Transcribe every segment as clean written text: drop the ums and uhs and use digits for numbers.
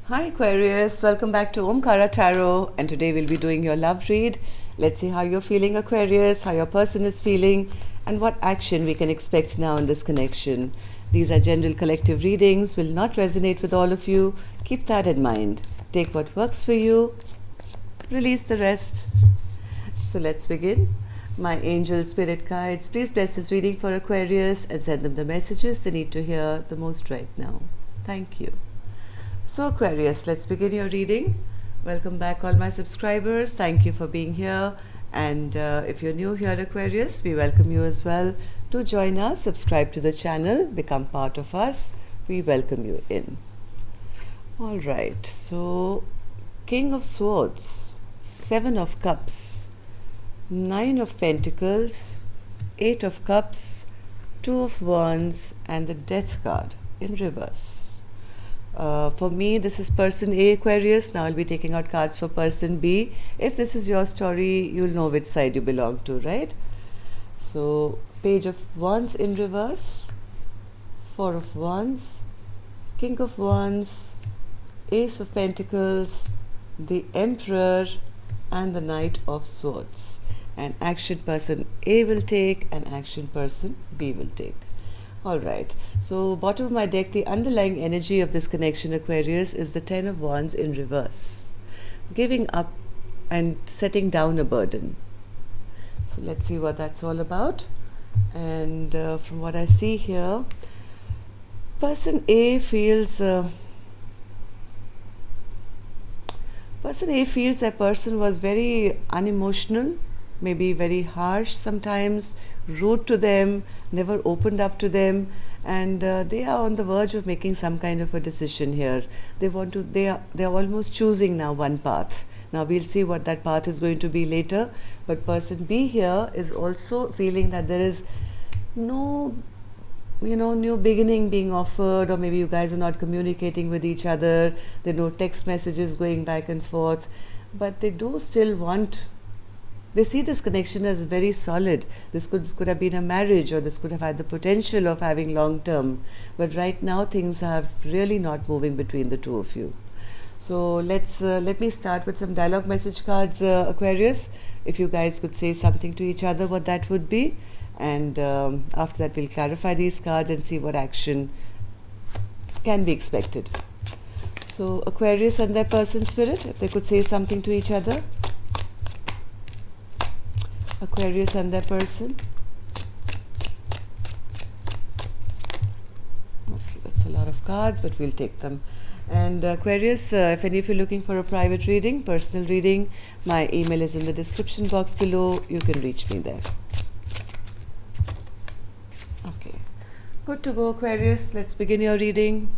Hi Aquarius, welcome back to Omkara Tarot, and today we'll be doing your love read. Let's see how you're feeling, Aquarius, how your person is feeling, and what action we can expect now in this connection. These are general collective readings, will not resonate with all of you. Keep that in mind. Take what works for you, release the rest. So let's begin. My angel spirit guides, please bless this reading for Aquarius and send them the messages they need to hear the most right now. Thank you. So Aquarius, let's begin your reading. Welcome back all my subscribers. Thank you for being here. And if you're new here, Aquarius, we welcome you as well. Do join us, subscribe to the channel, become part of us. We welcome you in. All right, so King of Swords, Seven of Cups, Nine of Pentacles, Eight of Cups, Two of Wands, and the Death card in reverse. For me, this is person A, Aquarius. Now I'll be taking out cards for person B. If this is your story, you'll know which side you belong to, right? So, Page of Wands in reverse, Four of Wands, King of Wands, Ace of Pentacles, the Emperor, and the Knight of Swords. And action person A will take, and action person B will take. Alright, so bottom of my deck, the underlying energy of this connection, Aquarius, is the Ten of Wands in reverse. Giving up and setting down a burden. So let's see what that's all about. And from what I see here, person A feels that person was very unemotional, maybe very harsh sometimes, rude to them, never opened up to them, and they are on the verge of making some kind of a decision here. They are almost choosing now one path. Now we'll see what that path is going to be later, but person B here is also feeling that there is no new beginning being offered, or maybe you guys are not communicating with each other, there are no text messages going back and forth, but they do still want. They see this connection as very solid. This could have been a marriage, or this could have had the potential of having long term. But right now things have really not moving between the two of you. So let me start with some dialogue message cards, Aquarius. If you guys could say something to each other, what that would be. And after that we'll clarify these cards and see what action can be expected. So Aquarius and their person spirit, if they could say something to each other. Aquarius and their person. Okay, that's a lot of cards, but we'll take them. And Aquarius, if any of you are looking for a private reading, personal reading, my email is in the description box below. You can reach me there. Okay, good to go, Aquarius. Let's begin your reading.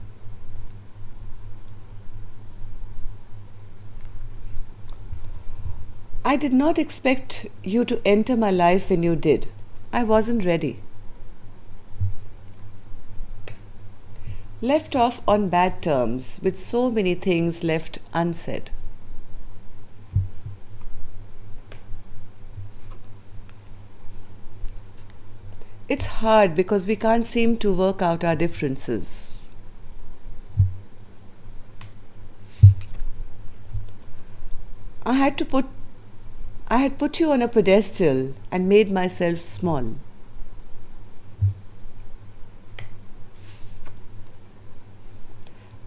I did not expect you to enter my life when you did. I wasn't ready. Left off on bad terms, with so many things left unsaid. It's hard because we can't seem to work out our differences. I had put you on a pedestal and made myself small.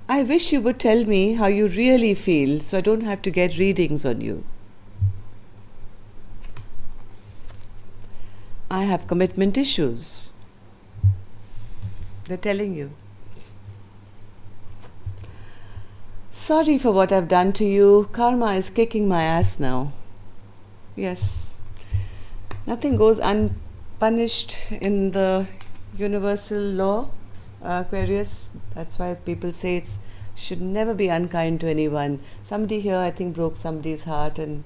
I wish you would tell me how you really feel so I don't have to get readings on you. I have commitment issues. They're telling you. Sorry for what I've done to you. Karma is kicking my ass now. Yes, nothing goes unpunished in the universal law, Aquarius. That's why people say it should never be unkind to anyone. Somebody here, I think, broke somebody's heart. And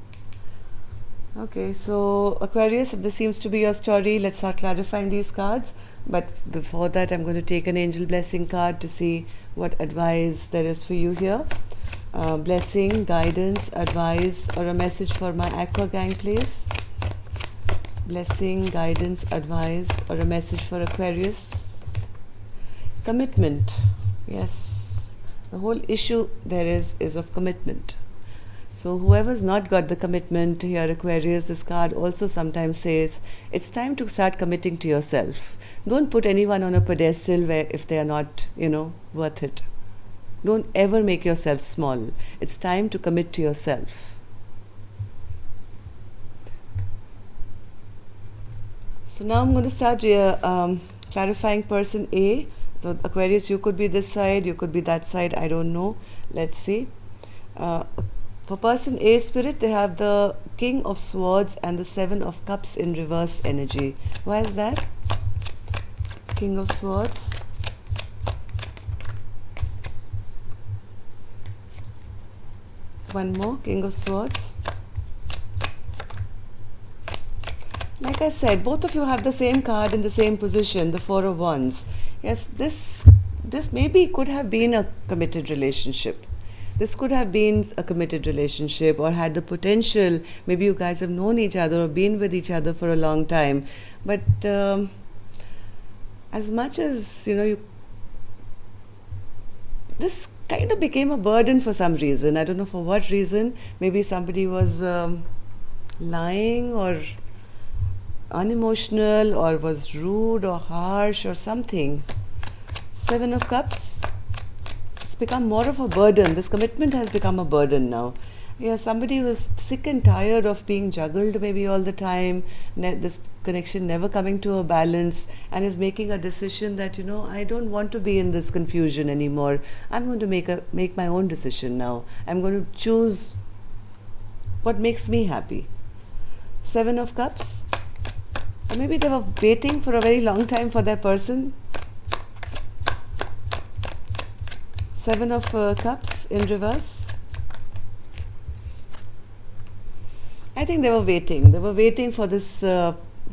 okay, so Aquarius, if this seems to be your story, let's start clarifying these cards. But before that, I'm going to take an angel blessing card to see what advice there is for you here. Blessing, guidance, advice, or a message for my Aqua gang, please. Blessing, guidance, advice, or a message for Aquarius. Commitment, yes. The whole issue there is of commitment. So whoever's not got the commitment here, Aquarius, this card also sometimes says it's time to start committing to yourself. Don't put anyone on a pedestal where if they are not, worth it. Don't ever make yourself small. It's time to commit to yourself. So now I'm going to start clarifying person A. So Aquarius, you could be this side, you could be that side, I don't know. Let's see. For person A spirit, they have the King of Swords and the Seven of Cups in reverse energy. Why is that? King of Swords. One more, King of Swords. Like I said, both of you have the same card in the same position, the Four of Wands. Yes, this maybe could have been a committed relationship. This could have been a committed relationship or had the potential. Maybe you guys have known each other or been with each other for a long time. But as much as, this kind of became a burden for some reason. I don't know for what reason. Maybe somebody was lying or unemotional or was rude or harsh or something. Seven of Cups. It's become more of a burden. This commitment has become a burden now. Yeah, somebody was sick and tired of being juggled maybe all the time, this connection never coming to a balance, and is making a decision that, I don't want to be in this confusion anymore. I'm going to make my own decision now. I'm going to choose what makes me happy. Seven of Cups. Or maybe they were waiting for a very long time for their person. Seven of Cups in reverse. I think they were waiting. They were waiting for this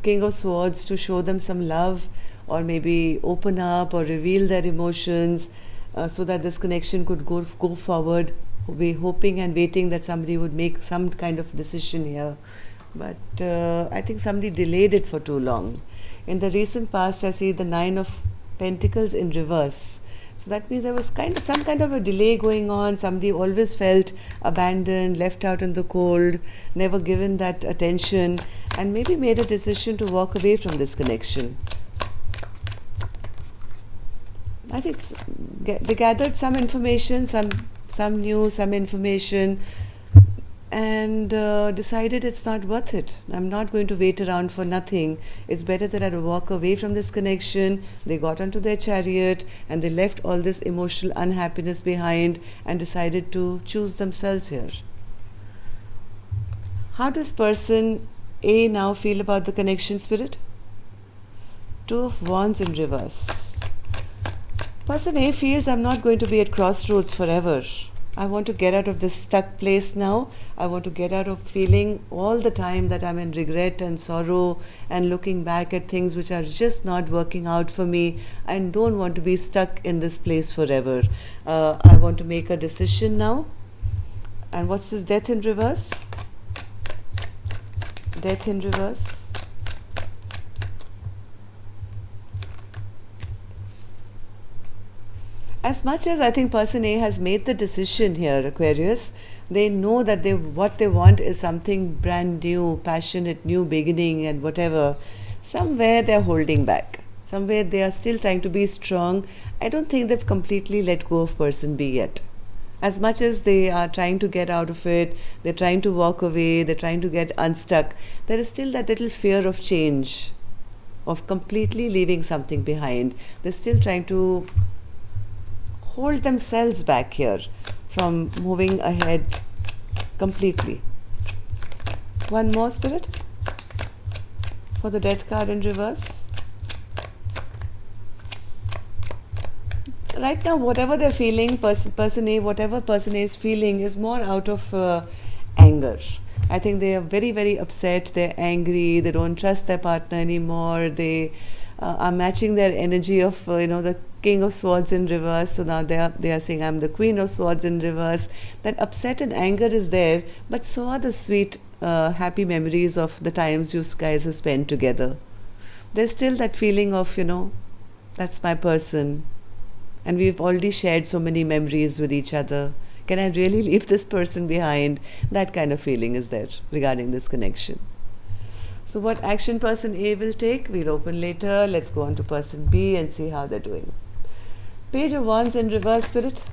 King of Swords to show them some love or maybe open up or reveal their emotions so that this connection could go forward. We're hoping and waiting that somebody would make some kind of decision here. But I think somebody delayed it for too long. In the recent past, I see the Nine of Pentacles in reverse. So that means there was some kind of a delay going on. Somebody always felt abandoned, left out in the cold, never given that attention, and maybe made a decision to walk away from this connection. I think they gathered some information, some news, some information, and decided it's not worth it. I'm not going to wait around for nothing. It's better that I walk away from this connection. They got onto their chariot and they left all this emotional unhappiness behind and decided to choose themselves here. How does person A now feel about the connection, spirit? Two of Wands in reverse. Person A feels I'm not going to be at crossroads forever. I want to get out of this stuck place now. I want to get out of feeling all the time that I'm in regret and sorrow and looking back at things which are just not working out for me. I don't want to be stuck in this place forever. I want to make a decision now. And what's this Death in reverse? Death in reverse. As much as I think person A has made the decision here, Aquarius, they know that what they want is something brand new, passionate, new beginning and whatever. Somewhere they're holding back. Somewhere they are still trying to be strong. I don't think they've completely let go of person B yet. As much as they are trying to get out of it, they're trying to walk away, they're trying to get unstuck, there is still that little fear of change, of completely leaving something behind. They're still trying to hold themselves back here from moving ahead completely. One more, spirit, for the Death card in reverse. Right now, whatever they're feeling, person A, whatever person A is feeling is more out of anger. I think they are very, very upset. They're angry. They don't trust their partner anymore. They are matching their energy of the King of Swords in reverse. So now they are saying I'm the Queen of Swords in reverse. That upset and anger is there, but so are the sweet happy memories of the times you guys have spent together. There's still that feeling of that's my person. And we've already shared so many memories with each other. Can I really leave this person behind? That kind of feeling is there regarding this connection. So what action person A will take, we'll open later. Let's go on to person B and see how they're doing. Page of Wands in reverse, Spirit.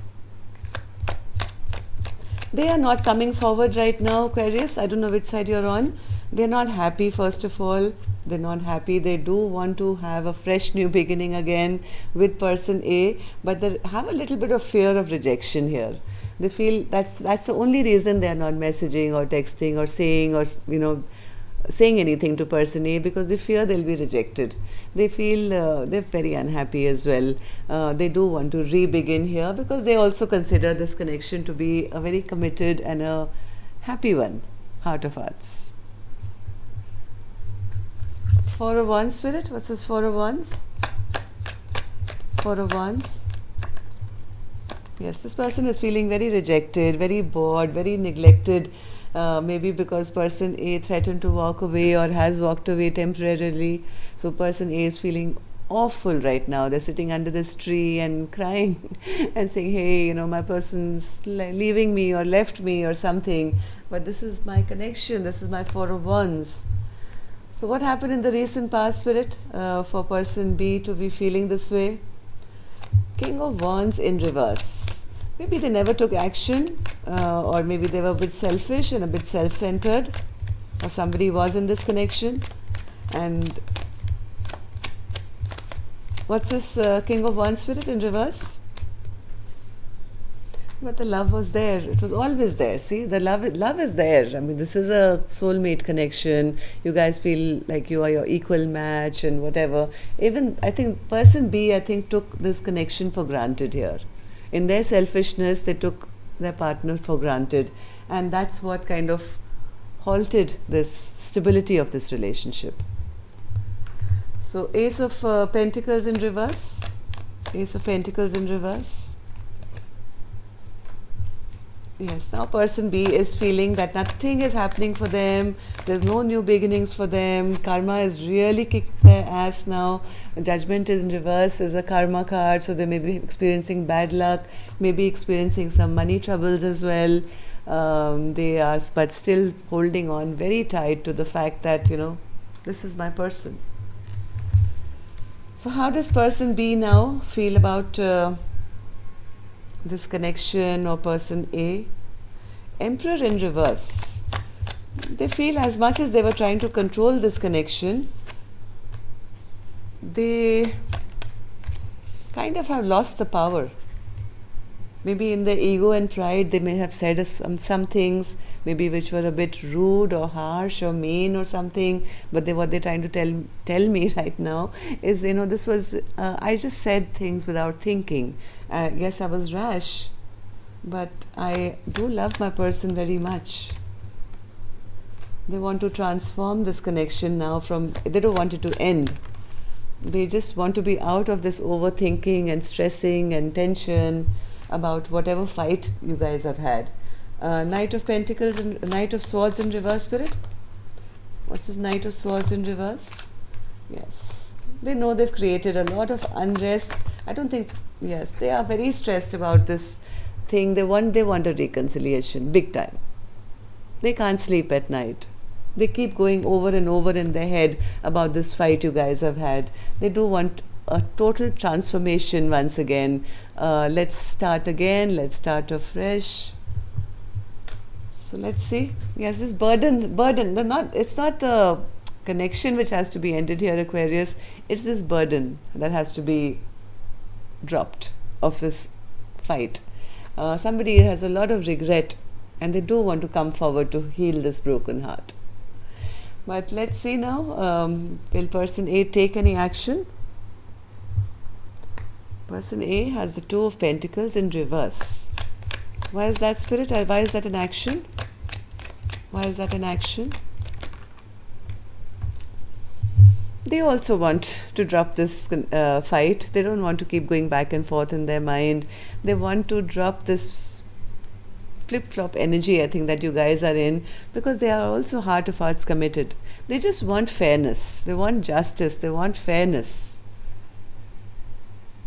They are not coming forward right now, Aquarius. I don't know which side you're on. They're not happy, first of all. They're not happy. They do want to have a fresh new beginning again with person A, but they have a little bit of fear of rejection here. They feel that's the only reason they're not messaging or texting or saying or, saying anything to person A, because they fear they'll be rejected. They feel they're very unhappy as well. They do want to re-begin here because they also consider this connection to be a very committed and a happy one. Heart of Hearts. Four of Wands, Spirit. What's this Four of Wands? Four of Wands. Yes, this person is feeling very rejected, very bored, very neglected. Maybe because person A threatened to walk away or has walked away temporarily. So person A is feeling awful right now. They're sitting under this tree and crying and saying, hey, my person's leaving me or left me or something. But this is my connection. This is my Four of Wands. So what happened in the recent past, Spirit, for person B to be feeling this way? King of Wands in reverse. Maybe they never took action, or maybe they were a bit selfish and a bit self-centered, or somebody was in this connection. And what's this King of Wands, Spirit, in reverse? But the love was there. It was always there. See, the love is there. I mean, this is a soulmate connection. You guys feel like you are your equal match and whatever. Even, I think, person B, took this connection for granted here. In their selfishness, they took their partner for granted. And that's what kind of halted this stability of this relationship. So, Ace of Pentacles in reverse. Ace of Pentacles in reverse. Yes, now person B is feeling that nothing is happening for them. There's no new beginnings for them. Karma is really kicking their ass now. Judgment is in reverse as a karma card. So they may be experiencing bad luck, maybe experiencing some money troubles as well. They are, but still holding on very tight to the fact that, this is my person. So how does person B now feel about this connection or person A? Emperor in reverse. They feel as much as they were trying to control this connection, they kind of have lost the power. Maybe in their ego and pride, they may have said some things, maybe which were a bit rude or harsh or mean or something. But what they're trying to tell me right now is, this was, I just said things without thinking. Yes, I was rash, but I do love my person very much. They want to transform this connection now they don't want it to end. They just want to be out of this overthinking and stressing and tension about whatever fight you guys have had. Knight of Pentacles and Knight of Swords in reverse, Spirit. What's this Knight of Swords in reverse? Yes. They know they've created a lot of unrest. Yes, they are very stressed about this thing. They want a reconciliation, big time. They can't sleep at night. They keep going over and over in their head about this fight you guys have had. They do want a total transformation once again. Let's start again. Let's start afresh. So let's see. Yes, this burden. It's not the connection which has to be ended here, Aquarius. It's this burden that has to be dropped of this fight. Somebody has a lot of regret and they do want to come forward to heal this broken heart. But let's see now, will person A take any action? Person A has the Two of Pentacles in reverse. Why is that, Spirit? Why is that an action? Why is that an action? They also want to drop this fight. They don't want to keep going back and forth in their mind. They want to drop this flip-flop energy, I think, that you guys are in, because they are also heart of hearts committed. They just want fairness. They want justice. They want fairness.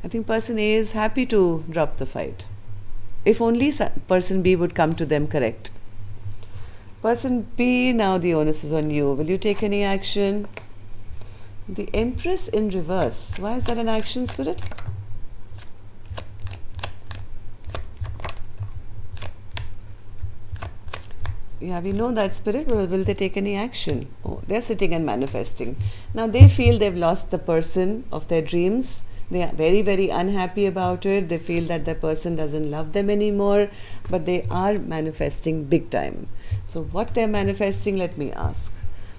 I think person A is happy to drop the fight. If only person B would come to them correct. Person B, now the onus is on you. Will you take any action? The Empress in reverse. Why is that an action, Spirit? Yeah, we know that, Spirit. Well, will they take any action? Oh, they're sitting and manifesting. Now they feel they've lost the person of their dreams. They are very, very unhappy about it. They feel that the person doesn't love them anymore, but they are manifesting big time. So what they're manifesting, let me ask.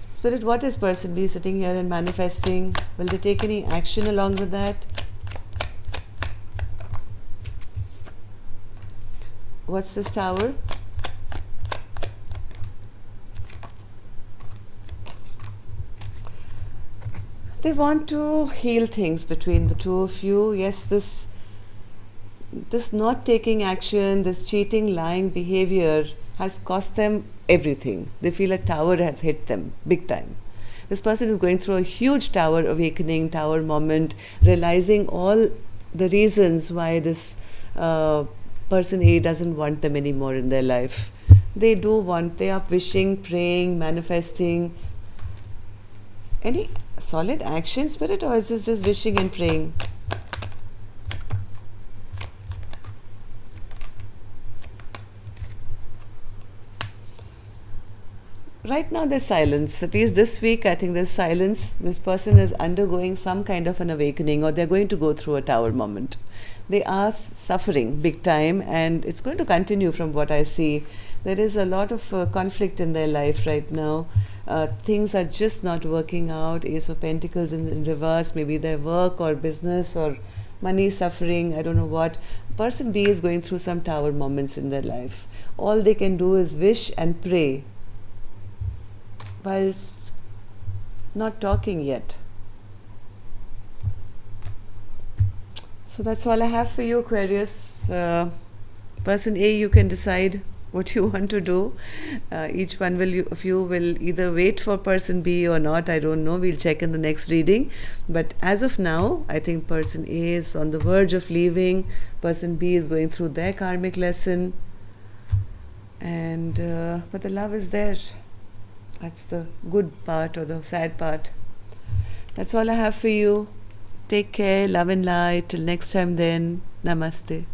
Spirit, what is person B sitting here and manifesting? Will they take any action along with that? What's this Tower? They want to heal things between the two of you. Yes, this not taking action, this cheating, lying behavior has cost them everything. They feel a tower has hit them big time. This person is going through a huge tower awakening, tower moment, realizing all the reasons why this person A doesn't want them anymore in their life. They do want, they are wishing, praying, manifesting. Any solid action, Spirit, or is this just wishing and praying? Right now there's silence. At least this week I think there's silence. This person is undergoing some kind of an awakening, or they're going to go through a tower moment. They are suffering big time, and it's going to continue from what I see. There is a lot of conflict in their life right now. Things are just not working out. Ace of Pentacles in reverse, maybe their work or business or money suffering, I don't know what. Person B is going through some tower moments in their life. All they can do is wish and pray whilst not talking yet. So that's all I have for you, Aquarius. Person A, you can decide what you want to do. Each one of you will either wait for person B or not. I don't know. We'll check in the next reading. But as of now, I think person A is on the verge of leaving. Person B is going through their karmic lesson. And but the love is there. That's the good part or the sad part. That's all I have for you. Take care. Love and light. Till next time then. Namaste.